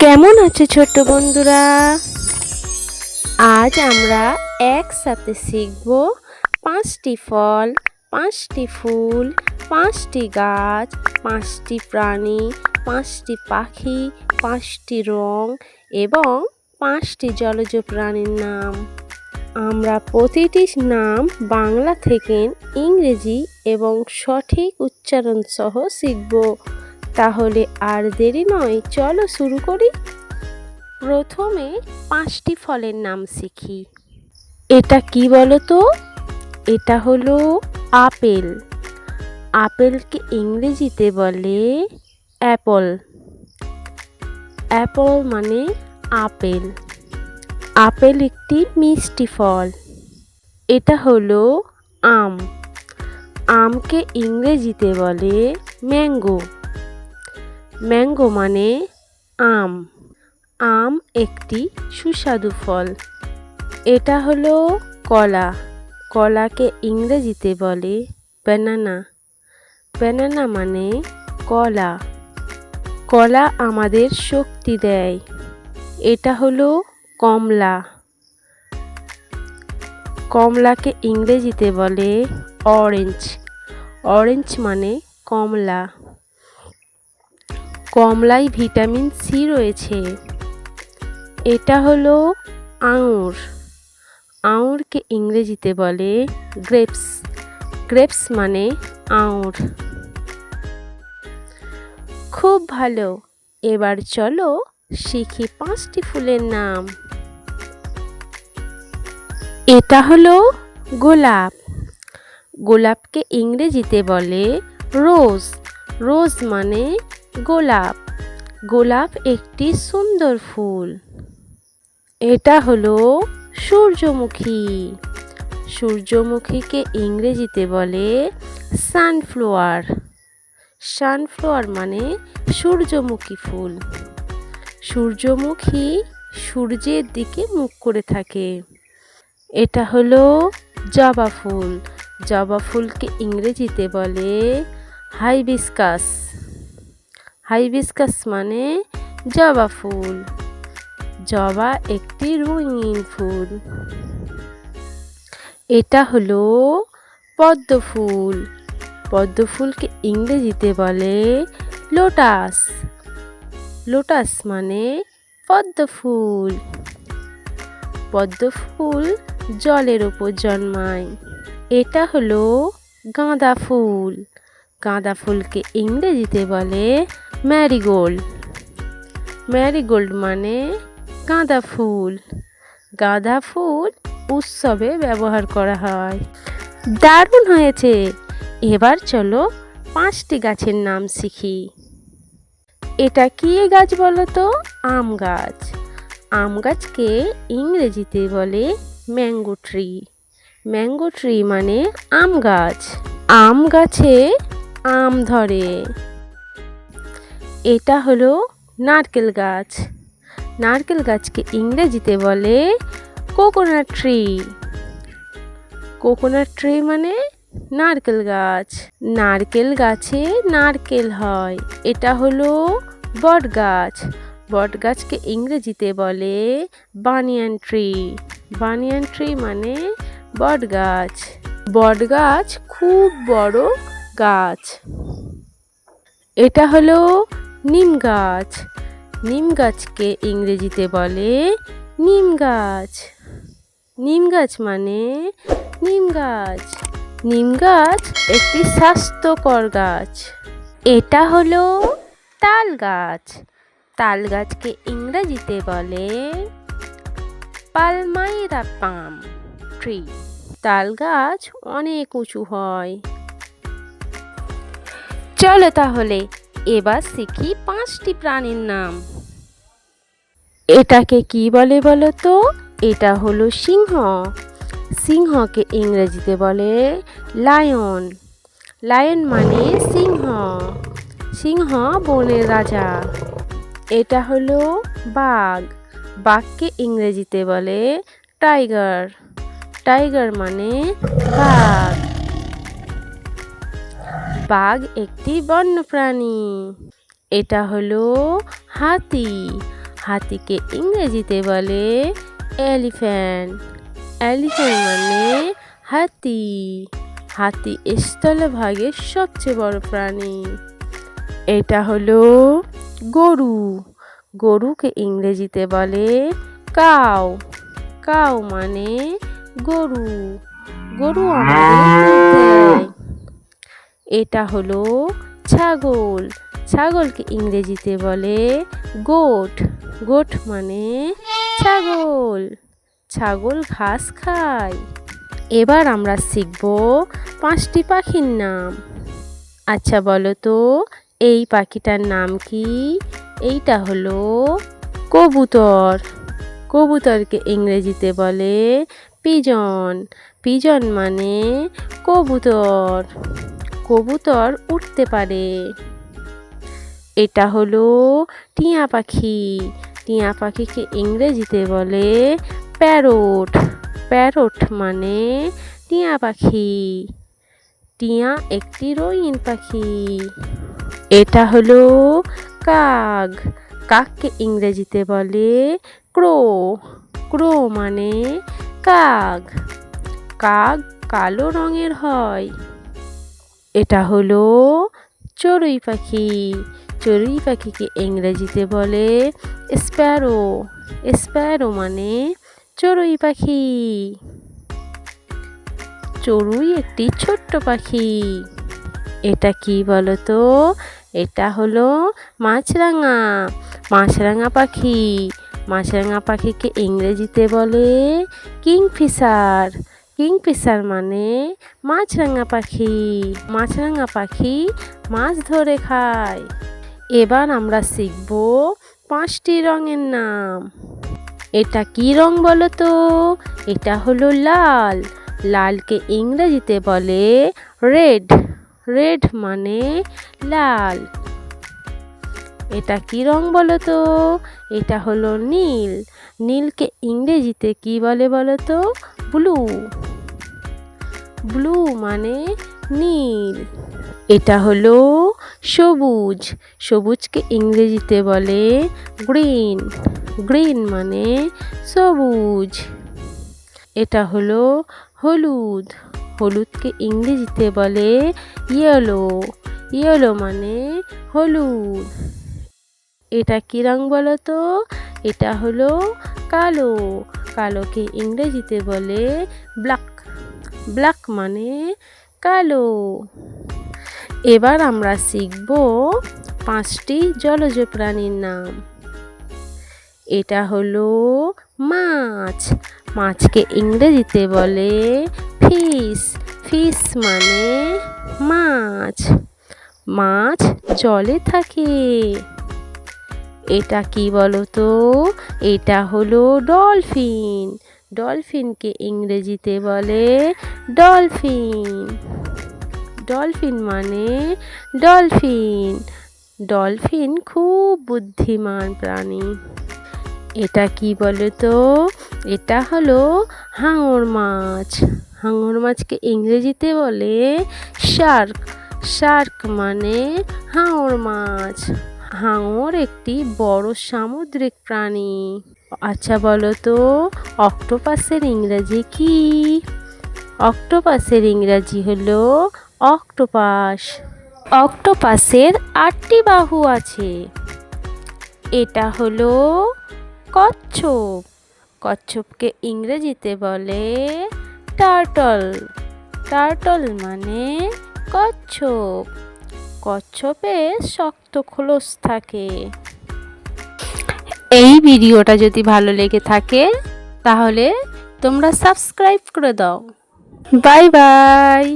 কেমন আছে ছোট্ট বন্ধুরা? আজ আমরা একসাথে শিখব 5টি ফল, 5টি ফুল, 5টি গাছ, 5টি প্রাণী, 5টি পাখি, 5টি রং এবং 5টি জলজ প্রাণীর নাম। আমরা প্রতিটি নাম বাংলা থেকে ইংরেজি এবং সঠিক উচ্চারণ সহ শিখব। তাহলে আর দেরি নয়, চলো শুরু করি। প্রথমে 5টি ফলের নাম শিখি। এটা কি বলো তো? এটা হলো আপেল। আপেলকে ইংরেজিতে বলে অ্যাপল। অ্যাপল মানে আপেল। আপেল একটি মিষ্টি ফল। এটা হলো আম। আমকে ইংরেজিতে বলে ম্যাঙ্গো। ম্যাঙ্গো মানে আম। আম একটি সুস্বাদু ফল। এটা হলো কলা। কলাকে ইংরেজিতে বলে ব্যানানা। ব্যানানা মানে কলা। কলা আমাদের শক্তি দেয়। এটা হলো কমলা। কমলাকে ইংরেজিতে বলে অরেঞ্জ। অরেঞ্জ মানে কমলা। কমলায় ভিটামিন সি রয়েছে। এটা হলো আঙুর। আঙুরকে ইংরেজিতে বলে গ্রেপস। গ্রেপস মানে আঙুর। খুব ভালো। এবার চলো শিখি 5টি ফুলের নাম। এটা হলো গোলাপ। গোলাপকে ইংরেজিতে বলে রোজ। রোজ মানে গোলাপ। গোলাপ একটি সুন্দর ফুল। এটা হলো সূর্যমুখী। সূর্যমুখীকে ইংরেজিতে বলে সানফ্লাওয়ার। সানফ্লাওয়ার মানে সূর্যমুখী ফুল। সূর্যমুখী সূর্যের দিকে মুখ করে থাকে। এটা হলো জবা ফুল। জবা ফুলকে ইংরেজিতে বলে হাইবিস্কাস। হাইবিস্কাস মানে জবা ফুল। জবা একটি রঙিন ফুল। এটা হলো পদ্ম ফুল। পদ্ম ফুলকে ইংরেজিতে বলে লোটাস। লোটাস মানে পদ্ম ফুল। পদ্ম ফুল জলের ওপর জন্মায়। এটা হলো গাঁদা ফুল। গাঁদা ফুলকে ইংরেজিতে বলে ম্যারিগোল্ড। ম্যারিগোল্ড মানে গাঁদা ফুল। গাঁদা ফুল উৎসবে ব্যবহার করা হয়। দারুণ হয়েছে। এবার চলো 5টি গাছের নাম শিখি। এটা কি গাছ বলো তো? আম গাছ। আম গাছকে ইংরেজিতে বলে ম্যাঙ্গো ট্রি। ম্যাঙ্গো ট্রি মানে আম গাছ। আম গাছে আম ধরে। এটা হলো নারকেল গাছ। নারকেল গাছকে ইংরেজিতে বলে কোকোনাট ট্রি। কোকোনাট ট্রি মানে নারকেল গাছ। নারকেল গাছে নারকেল হয়। এটা হলো বট গাছ। বট গাছকে ইংরেজিতে বলে বানিয়ান ট্রি। বানিয়ান ট্রি মানে বট গাছ। বট গাছ খুব বড় গাছ। এটা হলো নিম গাছ। নিম গাছকে ইংরেজিতে বলে নিম গাছ। নিম গাছ মানে নিম গাছ। নিম গাছ একটি স্বাস্থ্যকর গাছ। এটা হলো তাল গাছ। তাল গাছকে ইংরেজিতে বলে পালমাইরা পাম ট্রি। তাল গাছ অনেক উঁচু হয়। চলো তাহলে এবার শিখি 5টি প্রাণীর নাম। এটাকে কি বলে বলো তো? এটা হলো সিংহ। সিংহকে ইংরেজিতে বলে লায়ন। লায়ন মানে সিংহ। সিংহ বনের রাজা। এটা হলো বাঘ। বাঘকে ইংরেজিতে বলে টাইগার। টাইগার মানে বাঘ। বাঘ একটি বন্যপ্রাণী। এটা হলো হাতি। হাতিকে ইংরেজিতে বলে এলিফ্যান্ট। এলিফ্যান্ট মানে হাতি। হাতি স্থলভাগের সবচেয়ে বড় প্রাণী। এটা হলো গরু। গরুকে ইংরেজিতে বলে কাউ। কাউ মানে গরু। গরু আমাদের দুধ দেয়। এটা হলো ছাগল। ছাগলকে ইংরেজিতে বলে গোট। গোট মানে ছাগল। ছাগল ঘাস খায়। এবার আমরা শিখব 5টি পাখির নাম। আচ্ছা বলো তো এই পাখিটার নাম কি? এইটা হলো কবুতর। কবুতরকে ইংরেজিতে বলে পিজন। পিজন মানে কবুতর। কবুতর উড়তে পারে। এটা হলো টিয়া পাখি। টিয়া পাখিকে ইংরেজিতে বলে প্যারট। প্যারট মানে টিয়া পাখি। টিয়া একটি রঙিন পাখি। এটা হলো কাক। কাককে ইংরেজিতে বলে ক্রো। ক্রো মানে কাক। কাক কালো রঙের হয়। এটা হলো চড়ুই পাখি। চড়ুই পাখিকে ইংরেজিতে বলে স্প্যারো। স্প্যারো মানে চড়ুই পাখি। চড়ুই একটি ছোট্ট পাখি। এটা কি বলো তো? এটা হলো মাছরাঙা। মাছরাঙা পাখি। মাছরাঙা পাখিকে ইংরেজিতে বলে কিংফিশার। কিংফিশার মানে মাছরাঙা পাখি। মাছরাঙা পাখি মাছ ধরে খায়। এবার আমরা শিখব 5টি রঙের নাম। এটা কি রং বলো তো? এটা হলো লাল। লালকে ইংরেজিতে বলে রেড। রেড মানে লাল। এটা কি রং বলো তো? এটা হলো নীল। নীলকে ইংরেজিতে কি বলে বলো তো? ব্লু। ব্লু মানে নীল। এটা হলো সবুজ। সবুজকে ইংরেজিতে বলে গ্রিন। গ্রিন মানে সবুজ। এটা হলো হলুদ। হলুদকে ইংরেজিতে বলে ইয়েলো। ইয়েলো মানে হলুদ। এটা কি রং বলো তো? এটা হলো কালো। কালোকে ইংরেজিতে বলে ব্ল্যাক। ব্ল্যাক মানে কালো। এবার আমরা শিখব 5টি জলজ প্রাণীর নাম। এটা হলো মাছ। মাছকে ইংরেজিতে বলে ফিশ। ফিশ মানে মাছ। মাছ জলে থাকে। এটা কি বলো তো? এটা হলো ডলফিন। ডলফিনকে ইংরেজিতে বলে ডলফিন। ডলফিন মানে ডলফিন। ডলফিন খুব বুদ্ধিমান প্রাণী। এটা কি বলো তো? এটা হলো হাঙর মাছ। হাঙর মাছকে ইংরেজিতে বলে শার্ক। শার্ক মানে হাঙর মাছ। হাঙর একটি বড় সামুদ্রিক প্রাণী। আচ্ছা বলো তো অক্টোপাসের ইংরেজি কি? অক্টোপাসের ইংরেজি হলো অক্টোপাস। অক্টোপাসের 8টি বাহু আছে। এটা হলো কচ্ছপ। কচ্ছপকে ইংরেজিতে বলে টার্টল। টার্টল মানে কচ্ছপ। কচ্ছপের শক্ত খোলস থাকে। এই ভিডিওটা যদি ভালো লেগে থাকে তাহলে তোমরা সাবস্ক্রাইব করে দাও। Bye bye.